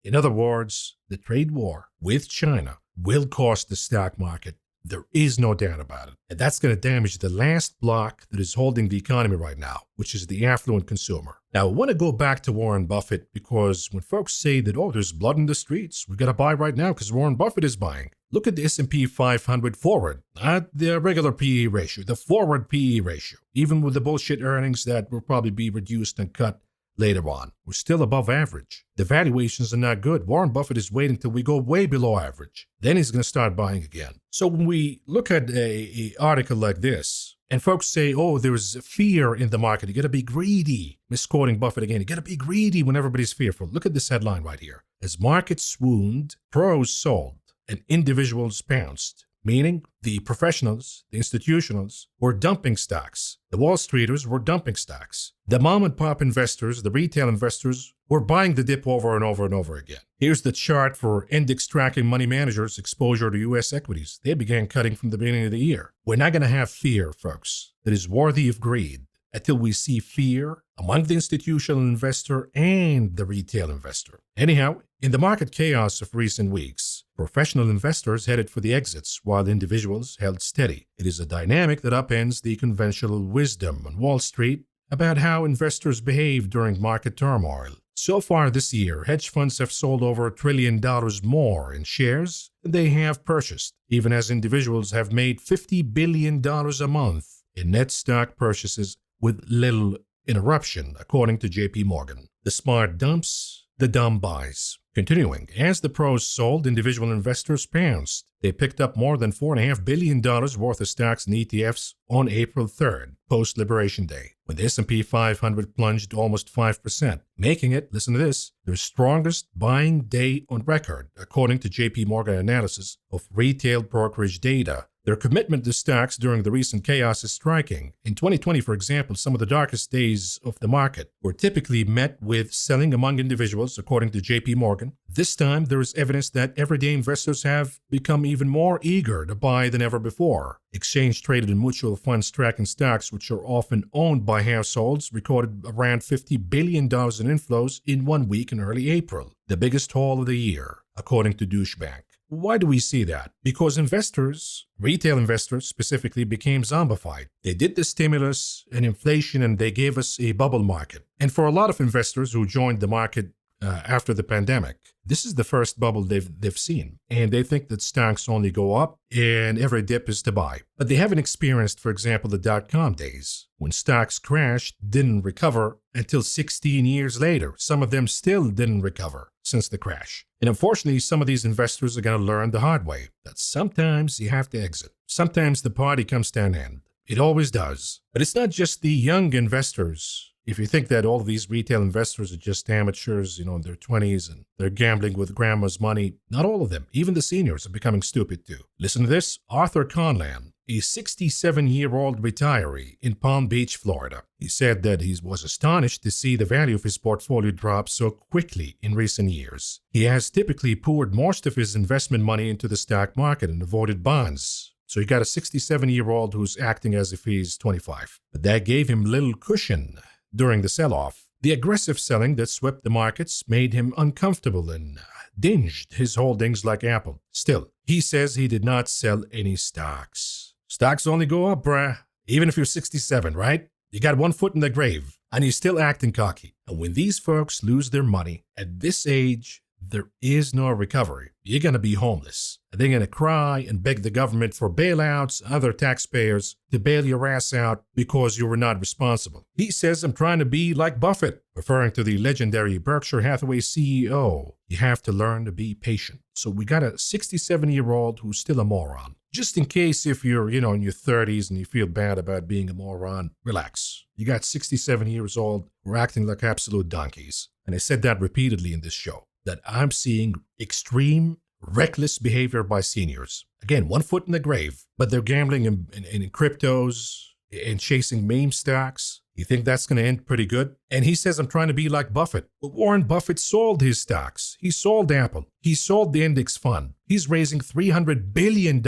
In other words, the trade war with China will cost the stock market. There is no doubt about it. And that's going to damage the last block that is holding the economy right now, which is the affluent consumer. Now, I want to go back to Warren Buffett because when folks say that, oh, there's blood in the streets, we got to buy right now because Warren Buffett is buying. Look at the S&P 500 forward, not the regular PE ratio, the forward PE ratio. Even with the bullshit earnings that will probably be reduced and cut later on. We're still above average. The valuations are not good. Warren Buffett is waiting till we go way below average. Then he's going to start buying again. So when we look at a article like this, and folks say, oh, there's fear in the market. You got to be greedy. Misquoting Buffett again. You got to be greedy when everybody's fearful. Look at this headline right here. As markets swooned, pros sold, and individuals pounced. Meaning the professionals, the institutionals, were dumping stocks. The Wall Streeters were dumping stocks. The mom and pop investors, the retail investors, were buying the dip over and over and over again. Here's the chart for index tracking money managers' exposure to U.S. equities. They began cutting from the beginning of the year. We're not going to have fear, folks, that is worthy of greed until we see fear among the institutional investor and the retail investor. Anyhow, in the market chaos of recent weeks, professional investors headed for the exits while individuals held steady. It is a dynamic that upends the conventional wisdom on Wall Street about how investors behave during market turmoil. So far this year, hedge funds have sold over $1 trillion more in shares than they have purchased, even as individuals have made $50 billion a month in net stock purchases with little interruption, according to J.P. Morgan. The smart dumps, the dumb buys. Continuing, as the pros sold, individual investors pounced. They picked up more than $4.5 billion worth of stocks and ETFs on April 3rd, post-Liberation Day, when the S&P 500 plunged almost 5%, making it, listen to this, their strongest buying day on record, according to J.P. Morgan analysis of retail brokerage data. Their commitment to stocks during the recent chaos is striking. In 2020, for example, some of the darkest days of the market were typically met with selling among individuals, according to J.P. Morgan. This time, there is evidence that everyday investors have become even more eager to buy than ever before. Exchange-traded and mutual funds tracking stocks, which are often owned by households, recorded around $50 billion in inflows in 1 week in early April, the biggest haul of the year, according to Deutsche Bank. Why do we see that? Because investors, retail investors specifically, became zombified. They did the stimulus and inflation and they gave us a bubble market. And for a lot of investors who joined the market after the pandemic, this is the first bubble they've seen. And they think that stocks only go up and every dip is to buy. But they haven't experienced, for example, the dot-com days, when stocks crashed, didn't recover until 16 years later. Some of them still didn't recover since the crash. And unfortunately, some of these investors are going to learn the hard way that sometimes you have to exit. Sometimes the party comes to an end. It always does. But it's not just the young investors. If you think that all of these retail investors are just amateurs, in their 20s and they're gambling with grandma's money, not all of them. Even the seniors are becoming stupid too. Listen to this. Arthur Conlan, a 67-year-old retiree in Palm Beach, Florida. He said that he was astonished to see the value of his portfolio drop so quickly in recent years. He has typically poured most of his investment money into the stock market and avoided bonds. So you got a 67-year-old who's acting as if he's 25. But that gave him little cushion during the sell-off. The aggressive selling that swept the markets made him uncomfortable and dinged his holdings like Apple. Still, he says he did not sell any stocks. Stocks only go up, bruh. Even if you're 67, right? You got one foot in the grave, and you're still acting cocky. And when these folks lose their money at this age, there is no recovery. You're going to be homeless. And they're going to cry and beg the government for bailouts, other taxpayers, to bail your ass out because you were not responsible. He says, I'm trying to be like Buffett, referring to the legendary Berkshire Hathaway CEO. You have to learn to be patient. So we got a 67-year-old who's still a moron. Just in case if you're, in your 30s and you feel bad about being a moron, relax. You got 67 years old, we're acting like absolute donkeys. And I said that repeatedly in this show, that I'm seeing extreme, reckless behavior by seniors. Again, one foot in the grave, but they're gambling in cryptos and chasing meme stocks. You think that's going to end pretty good? And he says, I'm trying to be like Buffett. But Warren Buffett sold his stocks. He sold Apple. He sold the index fund. He's raising $300 billion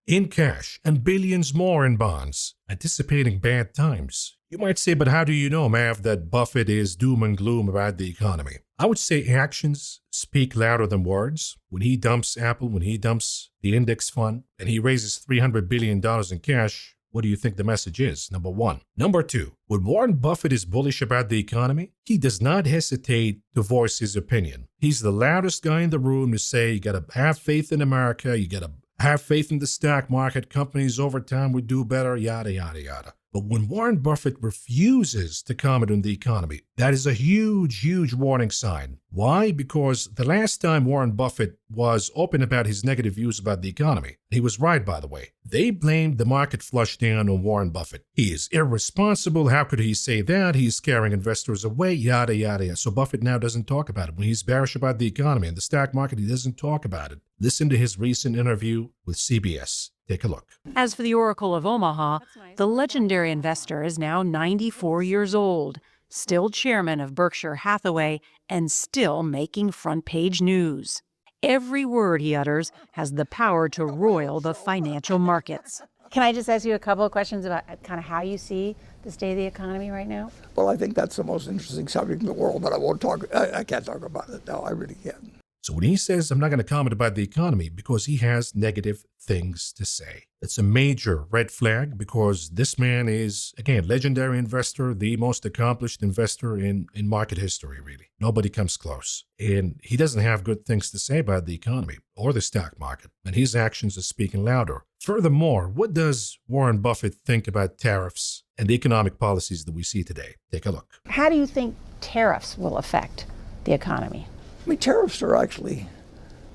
in cash and billions more in bonds, anticipating bad times. You might say, but how do you know, Mav, that Buffett is doom and gloom about the economy? I would say actions speak louder than words. When he dumps Apple, when he dumps the index fund, and he raises $300 billion in cash, what do you think the message is? Number one. Number two, when Warren Buffett is bullish about the economy, he does not hesitate to voice his opinion. He's the loudest guy in the room to say, you got to have faith in America, you got to have faith in the stock market, companies over time would do better, yada, yada, yada. But when Warren Buffett refuses to comment on the economy, That is a huge, huge warning sign. Why? Because the last time Warren Buffett was open about his negative views about the economy, he was right, by the way, they blamed the market flush down on Warren Buffett. He is irresponsible. How could he say that? He's scaring investors away, yada, yada, yada. So Buffett now doesn't talk about it. When he's bearish about the economy and the stock market, he doesn't talk about it. Listen to his recent interview with CBS. Take a look. As for the Oracle of Omaha, the legendary investor is now 94 years old, still chairman of Berkshire Hathaway, and still making front-page news. Every word he utters has the power to roil the financial markets. Can I just ask you a couple of questions about kind of how you see the state of the economy right now? Well, I think that's the most interesting subject in the world, but I can't talk about it. No, I really can't. So when he says, I'm not going to comment about the economy because he has negative things to say, that's a major red flag because this man is, again, legendary investor, the most accomplished investor in market history, really. Nobody comes close. And he doesn't have good things to say about the economy or the stock market, and his actions are speaking louder. Furthermore, what does Warren Buffett think about tariffs and the economic policies that we see today? Take a look. How do you think tariffs will affect the economy? I mean, tariffs are actually,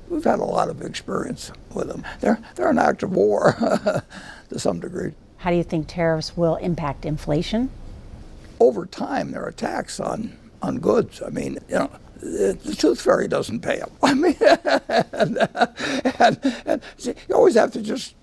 we've had a lot of experience with them. They're an act of war to some degree. How do you think tariffs will impact inflation? Over time, they're a tax on goods. I mean, you know, the tooth fairy doesn't pay them. I mean, and see, you always have to just,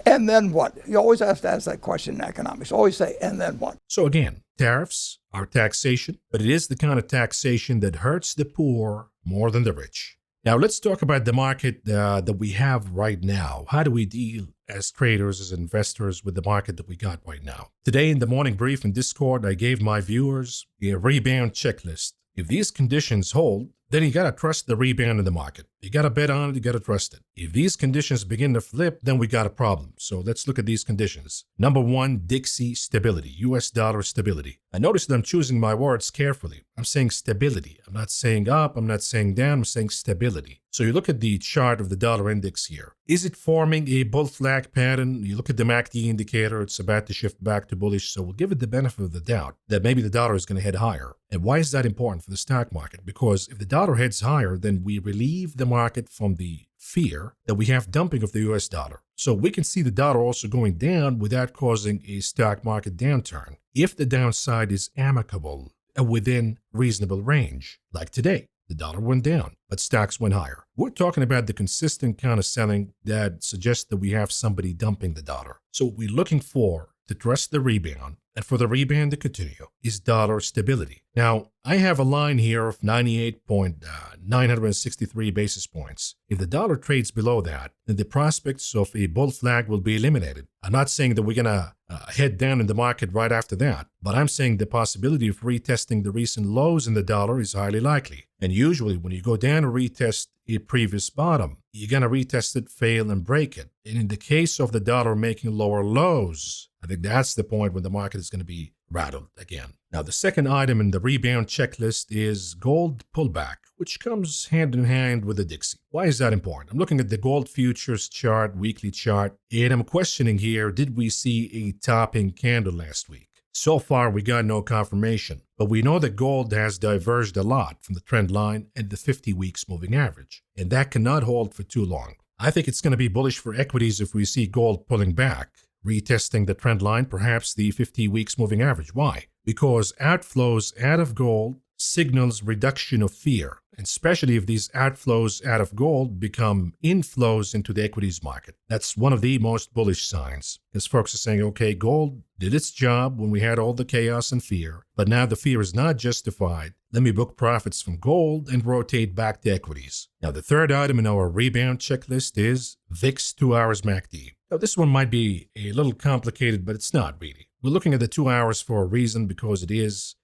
and then what? You always have to ask that question in economics. Always say, and then what? So again, tariffs are taxation, but it is the kind of taxation that hurts the poor more than the rich. Now, let's talk about the market that we have right now. How do we deal as traders, as investors with the market that we got right now? Today in the morning brief in Discord, I gave my viewers a rebound checklist. If these conditions hold, then you got to trust the rebound in the market. You got to bet on it. You got to trust it. If these conditions begin to flip, then we got a problem. So let's look at these conditions. Number one, Dixie stability, US dollar stability. I notice that I'm choosing my words carefully. I'm saying stability. I'm not saying up. I'm not saying down. I'm saying stability. So you look at the chart of the dollar index here. Is it forming a bull flag pattern? You look at the MACD indicator. It's about to shift back to bullish. So we'll give it the benefit of the doubt that maybe the dollar is going to head higher. And why is that important for the stock market? Because if the dollar heads higher, then we relieve the market from the fear that we have dumping of the US dollar. So we can see the dollar also going down without causing a stock market downturn if the downside is amicable and within reasonable range. Like today, the dollar went down, but stocks went higher. We're talking about the consistent kind of selling that suggests that we have somebody dumping the dollar. So what we're looking for to trust the rebound and for the rebound to continue is dollar stability. Now, I have a line here of 98.963 basis points. If the dollar trades below that, then the prospects of a bull flag will be eliminated. I'm not saying that we're going to head down in the market right after that, but I'm saying the possibility of retesting the recent lows in the dollar is highly likely. And usually when you go down and retest a previous bottom, you're going to retest it, fail, and break it. And in the case of the dollar making lower lows, I think that's the point when the market is going to be rattled again. Now, the second item in the rebound checklist is gold pullback, which comes hand in hand with the Dixie. Why is that important? I'm looking at the gold futures chart, weekly chart, and I'm questioning here, did we see a topping candle last week? So far, we got no confirmation, but we know that gold has diverged a lot from the trend line and the 50 weeks moving average, and that cannot hold for too long. I think it's going to be bullish for equities if we see gold pulling back, retesting the trend line, perhaps the 50 weeks moving average. Why? Because outflows out of gold signals reduction of fear, especially if these outflows out of gold become inflows into the equities market. That's one of the most bullish signs, because folks are saying, okay, gold did its job when we had all the chaos and fear, but now the fear is not justified. Let me book profits from gold and rotate back to equities. Now, the third item in our rebound checklist is VIX 2 hours MACD. Now, this one might be a little complicated, but it's not really. We're looking at the 2 hours for a reason, because it's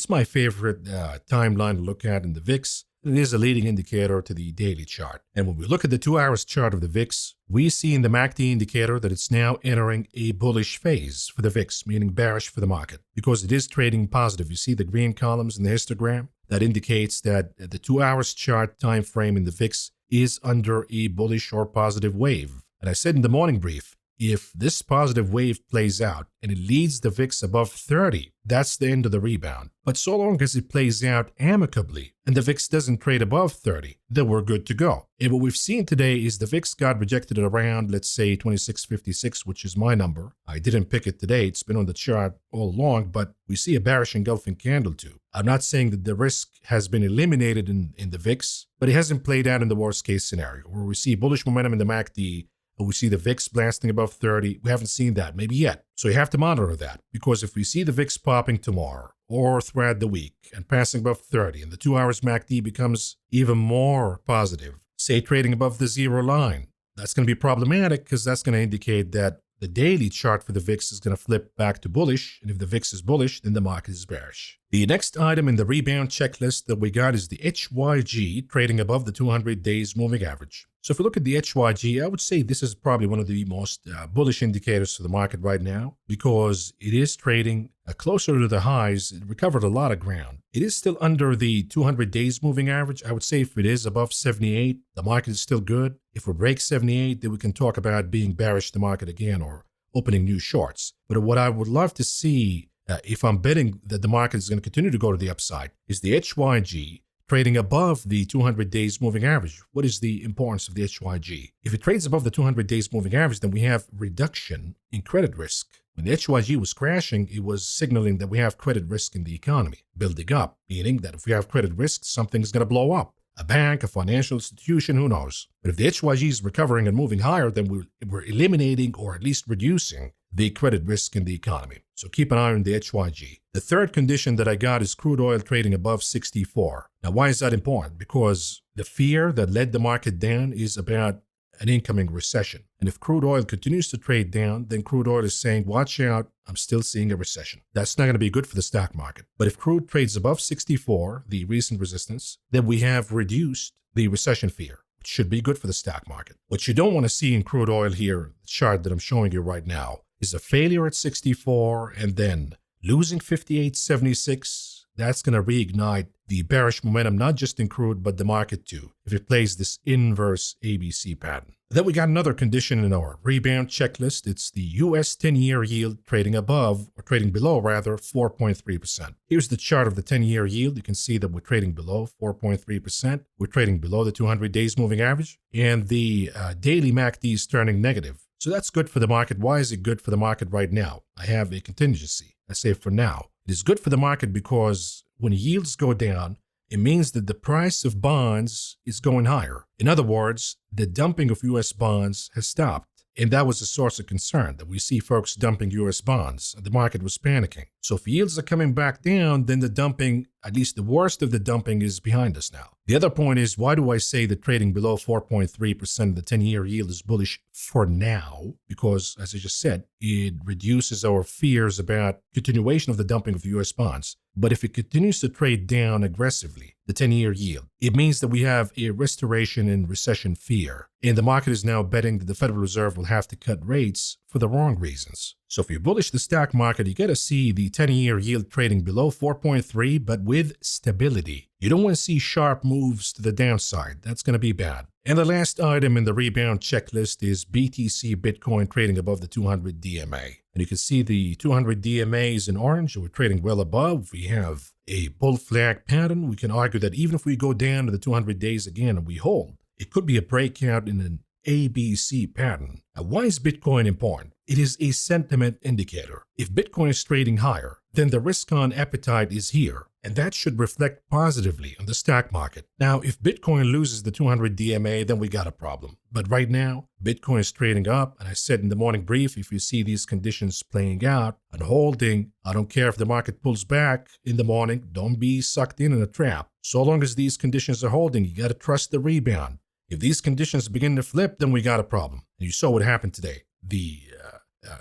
my favorite timeline to look at in the VIX. It is a leading indicator to the daily chart. And when we look at the 2 hours chart of the VIX, we see in the MACD indicator that it's now entering a bullish phase for the VIX, meaning bearish for the market, because it is trading positive. You see the green columns in the histogram? That indicates that the 2 hours chart time frame in the VIX is under a bullish or positive wave. And I said in the morning brief, If this positive wave plays out and it leads the VIX above 30, that's the end of the rebound. But so long as it plays out amicably and the VIX doesn't trade above 30, then we're good to go. And what we've seen today is the VIX got rejected at around, let's say, 2656, which is my number. I didn't pick it today. It's been on the chart all along, but we see a bearish engulfing candle too. I'm not saying that the risk has been eliminated in the VIX, but it hasn't played out in the worst case scenario where we see bullish momentum in the MACD. We see the VIX blasting above 30. We haven't seen that, maybe yet. So you have to monitor that, because if we see the VIX popping tomorrow or throughout the week and passing above 30 and the 2 hours MACD becomes even more positive, say trading above the zero line, that's going to be problematic because that's going to indicate that the daily chart for the VIX is going to flip back to bullish. And if the VIX is bullish, then the market is bearish. The next item in the rebound checklist that we got is the HYG trading above the 200 days moving average. So if we look at the HYG, I would say this is probably one of the most bullish indicators for the market right now, because it is trading closer to the highs. It recovered a lot of ground. It is still under the 200 days moving average. I would say if it is above 78, the market is still good. If we break 78, then we can talk about being bearish the market again or opening new shorts. But what I would love to see, if I'm betting that the market is going to continue to go to the upside, is the HYG trading above the 200 days moving average. What is the importance of the HYG? If it trades above the 200 days moving average, then we have reduction in credit risk. When the HYG was crashing, it was signaling that we have credit risk in the economy building up, meaning that if we have credit risk, something's going to blow up. A bank, a financial institution, who knows? But if the HYG is recovering and moving higher, then we're eliminating or at least reducing the credit risk in the economy. So keep an eye on the HYG. The third condition that I got is crude oil trading above 64. Now, why is that important? Because the fear that led the market down is about an incoming recession. And if crude oil continues to trade down, then crude oil is saying, watch out, I'm still seeing a recession. That's not going to be good for the stock market. But if crude trades above 64, the recent resistance, then we have reduced the recession fear, which should be good for the stock market. What you don't want to see in crude oil here, the chart that I'm showing you right now, is a failure at 64 and then losing 58.76. That's going to reignite the bearish momentum, not just in crude, but the market too, if it plays this inverse ABC pattern. Then we got another condition in our rebound checklist. It's the US 10-year yield trading above, or trading below rather, 4.3%. Here's the chart of the 10-year yield. You can see that we're trading below 4.3%. We're trading below the 200 days moving average, and the daily MACD is turning negative. So that's good for the market. Why is it good for the market right now? I have a contingency. I say for now. It is good for the market because when yields go down, it means that the price of bonds is going higher. In other words, the dumping of U.S. bonds has stopped. And that was a source of concern, that we see folks dumping U.S. bonds. The market was panicking. So if yields are coming back down, then the dumping, at least the worst of the dumping, is behind us now. The other point is, why do I say that trading below 4.3% of the 10-year yield is bullish for now? Because, as I just said, it reduces our fears about continuation of the dumping of the U.S. bonds. But if it continues to trade down aggressively, the 10-year yield, it means that we have a restoration in recession fear. And the market is now betting that the Federal Reserve will have to cut rates for the wrong reasons. So if you bullish the stock market, you got to see the 10-year yield trading below 4.3, but with stability. You don't want to see sharp moves to the downside. That's going to be bad. And the last item in the rebound checklist is BTC Bitcoin trading above the 200 DMA. And you can see the 200 DMA is in orange. We're trading well above. We have a bull flag pattern. We can argue that even if we go down to the 200 days again and we hold, it could be a breakout in an ABC pattern. Now, why is Bitcoin important? It is a sentiment indicator. If Bitcoin is trading higher, then the risk-on appetite is here, and that should reflect positively on the stock market. Now, if Bitcoin loses the 200 DMA, then we got a problem. But right now, Bitcoin is trading up, and I said in the morning brief, if you see these conditions playing out and holding, I don't care if the market pulls back in the morning, don't be sucked in a trap. So long as these conditions are holding, you got to trust the rebound. If these conditions begin to flip, then we got a problem. And you saw what happened today. The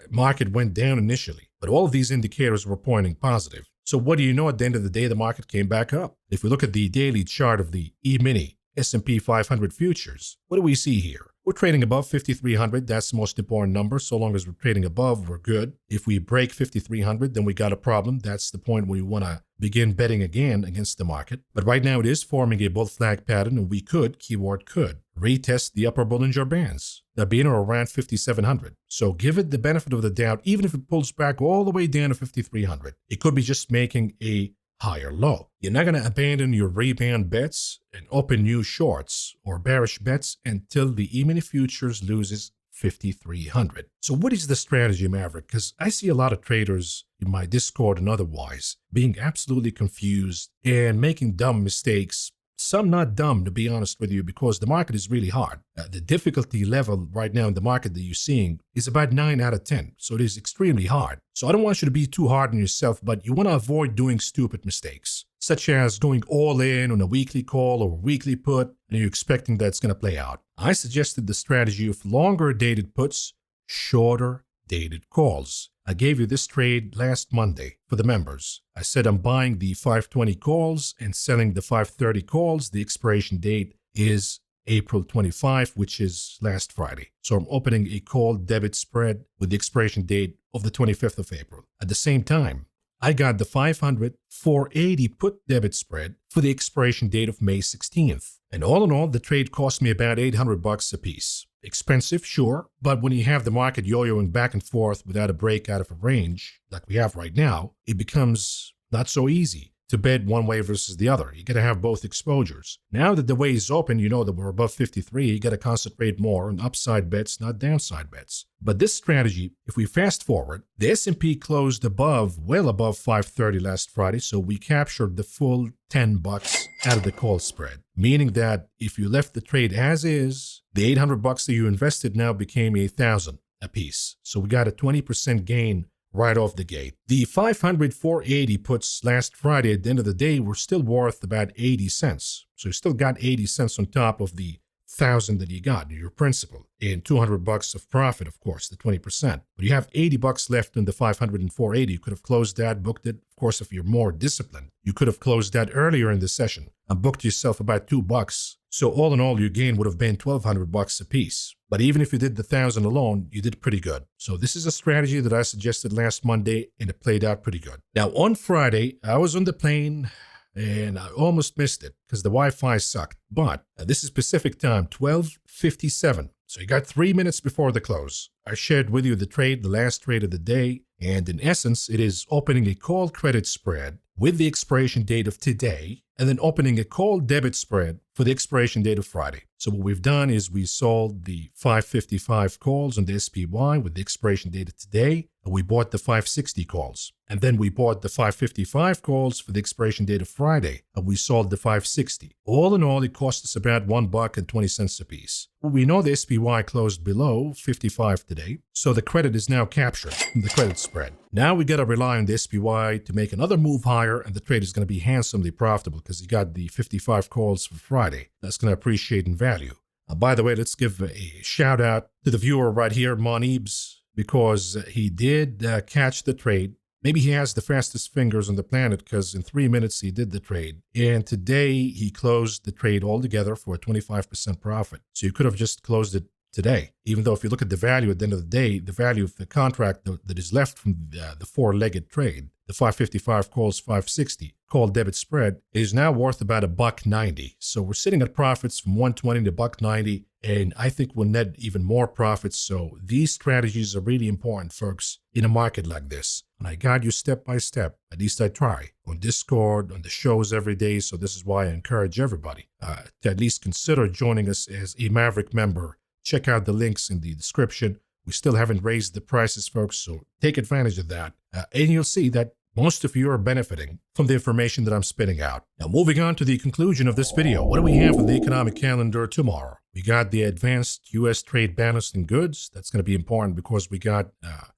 market went down initially, but all of these indicators were pointing positive. So what do you know? At the end of the day, the market came back up. If we look at the daily chart of the E-mini S&P 500 futures, what do we see here? We're trading above 5,300. That's the most important number. So long as we're trading above, we're good. If we break 5,300, then we got a problem. That's the point where we want to begin betting again against the market. But right now it is forming a bull flag pattern, and we could, keyword could, retest the upper Bollinger Bands. being around 5,700. So give it the benefit of the doubt, even if it pulls back all the way down to 5,300. It could be just making a higher low. You're not going to abandon your rebound bets and open new shorts or bearish bets until the E-mini futures loses 5,300. So what is the strategy, Maverick? Because I see a lot of traders in my Discord and otherwise being absolutely confused and making dumb mistakes. Some not dumb, to be honest with you, because the market is really hard. The difficulty level right now in the market that you're seeing is about 9 out of 10. So it is extremely hard. So I don't want you to be too hard on yourself, but you want to avoid doing stupid mistakes, such as going all in on a weekly call or a weekly put, and you're expecting that's going to play out. I suggested the strategy of longer dated puts, shorter dated calls. I gave you this trade last Monday for the members. I said I'm buying the 520 calls and selling the 530 calls. The expiration date is April 25, which is last Friday. So I'm opening a call debit spread with the expiration date of the 25th of April. At the same time, I got the 500 480 put debit spread for the expiration date of May 16th. And all in all, the trade cost me about $800 a piece. Expensive, sure, but when you have the market yo-yoing back and forth without a break out of a range like we have right now, it becomes not so easy to bet one way versus the other. You got to have both exposures. Now that the way is open, you know that we're above 53, you got to concentrate more on upside bets, not downside bets. But this strategy, if we fast forward, the S&P closed well above 530 last Friday, so we captured the full $10 out of the call spread, meaning that if you left the trade as is, the $800 that you invested now became $1,000 a piece. So we got a 20% gain right off the gate. The 500 480 puts last Friday at the end of the day were still worth about 80 cents. So you still got 80 cents on top of the 1,000 that you got, your principal, and $200 of profit, of course, the 20%. But you have $80 left in the 500 and 480. You could have closed that, booked it. Of course, if you're more disciplined, you could have closed that earlier in the session and booked yourself about $2. So all in all, your gain would have been $1,200 a piece. But even if you did the 1,000 alone, you did pretty good. So this is a strategy that I suggested last Monday, and it played out pretty good. Now, on Friday, I was on the plane, and I almost missed it because the Wi-Fi sucked. But this is Pacific time, 12:57. So you got 3 minutes before the close. I shared with you the trade, the last trade of the day. And in essence, it is opening a call credit spread with the expiration date of today, and then opening a call debit spread for the expiration date of Friday. So what we've done is we sold the 555 calls on the SPY with the expiration date of today, and we bought the 560 calls. And then we bought the 555 calls for the expiration date of Friday, and we sold the 560. All in all, it cost us about $1.20 a piece. We know the SPY closed below 55 today, so the credit is now captured from the credit spread. Now we got to rely on the SPY to make another move higher, and the trade is going to be handsomely profitable because you got the 55 calls for Friday. That's going to appreciate in value. By the way, let's give a shout out to the viewer right here, Monibs, because he did catch the trade. Maybe he has the fastest fingers on the planet because in 3 minutes he did the trade. And today he closed the trade altogether for a 25% profit. So you could have just closed it today. Even though if you look at the value at the end of the day, the value of the contract that is left from the four-legged trade, the 555 calls 560 call debit spread, is now worth about $1.90. So we're sitting at profits from 120 to $1.90, and I think we'll net even more profits. So these strategies are really important, folks, in a market like this. And I guide you step by step. At least I try on Discord, on the shows every day. So this is why I encourage everybody to at least consider joining us as a Maverick member. Check out the links in the description. We still haven't raised the prices, folks, so take advantage of that. And you'll see that most of you are benefiting from the information that I'm spitting out. Now, moving on to the conclusion of this video, what do we have on the economic calendar tomorrow? We got the advanced U.S. trade balance in goods. That's going to be important because we got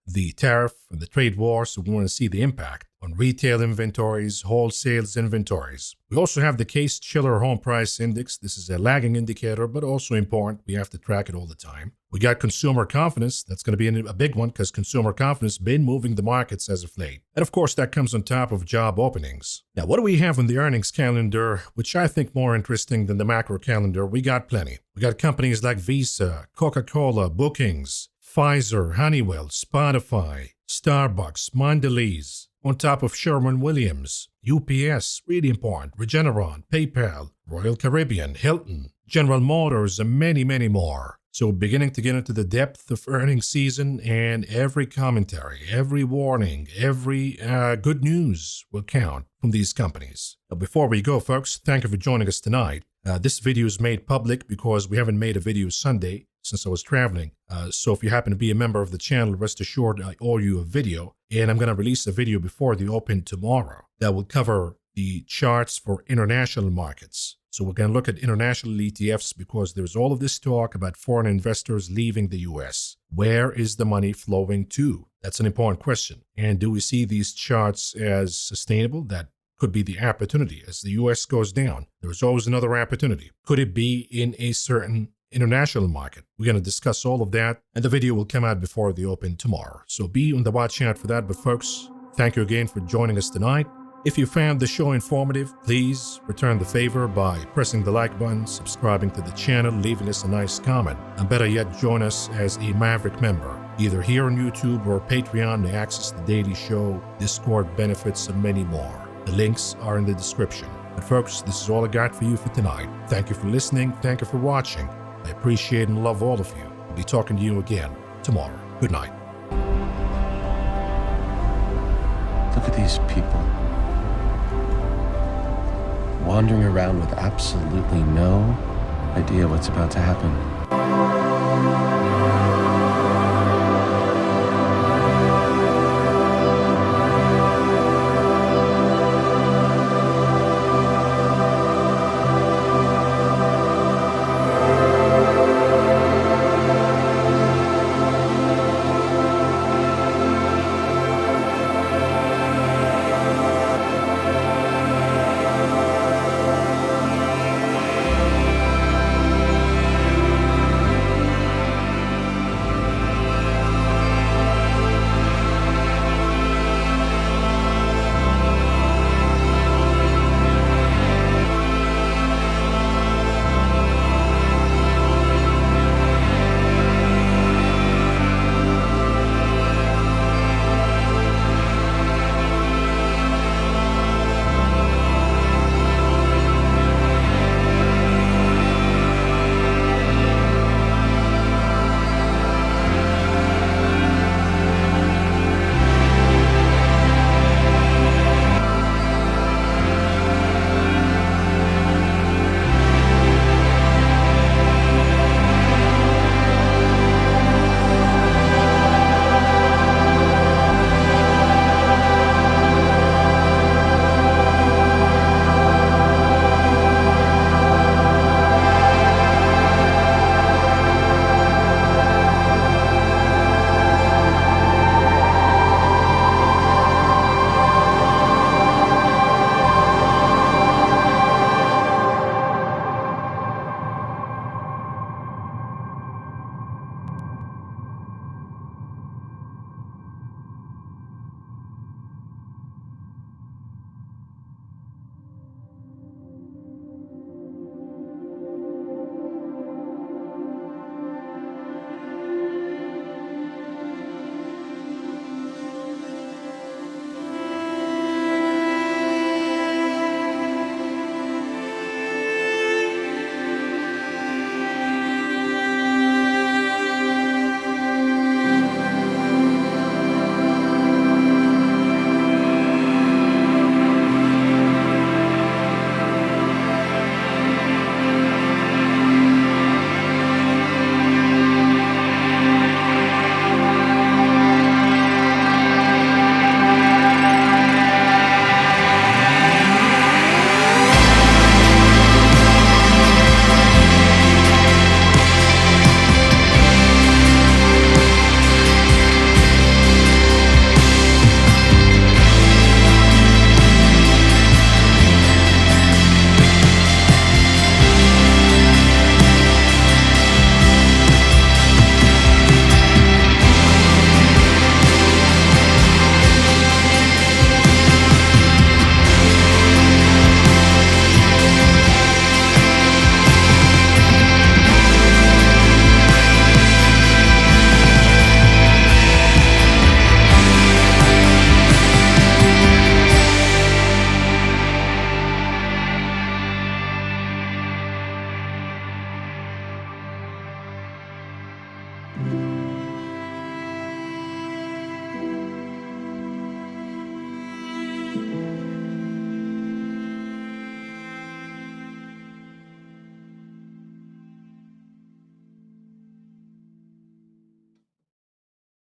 the tariff and the trade war, so we want to see the impact on retail inventories, wholesales inventories. We also have the Case-Shiller Home Price Index. This is a lagging indicator, but also important. We have to track it all the time. We got consumer confidence. That's going to be a big one because consumer confidence has been moving the markets as of late. And of course, that comes on top of job openings. Now, what do we have on the earnings calendar, which I think more interesting than the macro calendar? We got plenty. We got companies like Visa, Coca-Cola, Bookings, Pfizer, Honeywell, Spotify, Starbucks, Mondelez, on top of Sherwin-Williams, UPS, really important, Regeneron, PayPal, Royal Caribbean, Hilton, General Motors, and many, many more. So beginning to get into the depth of earnings season, and every commentary, every warning, every good news will count from these companies. Now, before we go, folks, thank you for joining us tonight. This video is made public because we haven't made a video Sunday since I was traveling. So if you happen to be a member of the channel, rest assured I owe you a video. And I'm going to release a video before the open tomorrow that will cover the charts for international markets. So we're going to look at international ETFs because there's all of this talk about foreign investors leaving the US. Where is the money flowing to? That's an important question. And do we see these charts as sustainable? That could be the opportunity. As the US goes down, there's always another opportunity. Could it be in a certain international market? We're going to discuss all of that, and the video will come out before the open tomorrow. So be on the watch out for that. But folks, thank you again for joining us tonight. If you found the show informative, please return the favor by pressing the like button, subscribing to the channel, leaving us a nice comment, and better yet, join us as a Maverick member, either here on YouTube or Patreon to access the daily show, Discord benefits, and many more. The links are in the description. But folks, this is all I got for you for tonight. Thank you for listening. Thank you for watching. I appreciate and love all of you. I'll be talking to you again tomorrow. Good night. Look at these people wandering around with absolutely no idea what's about to happen.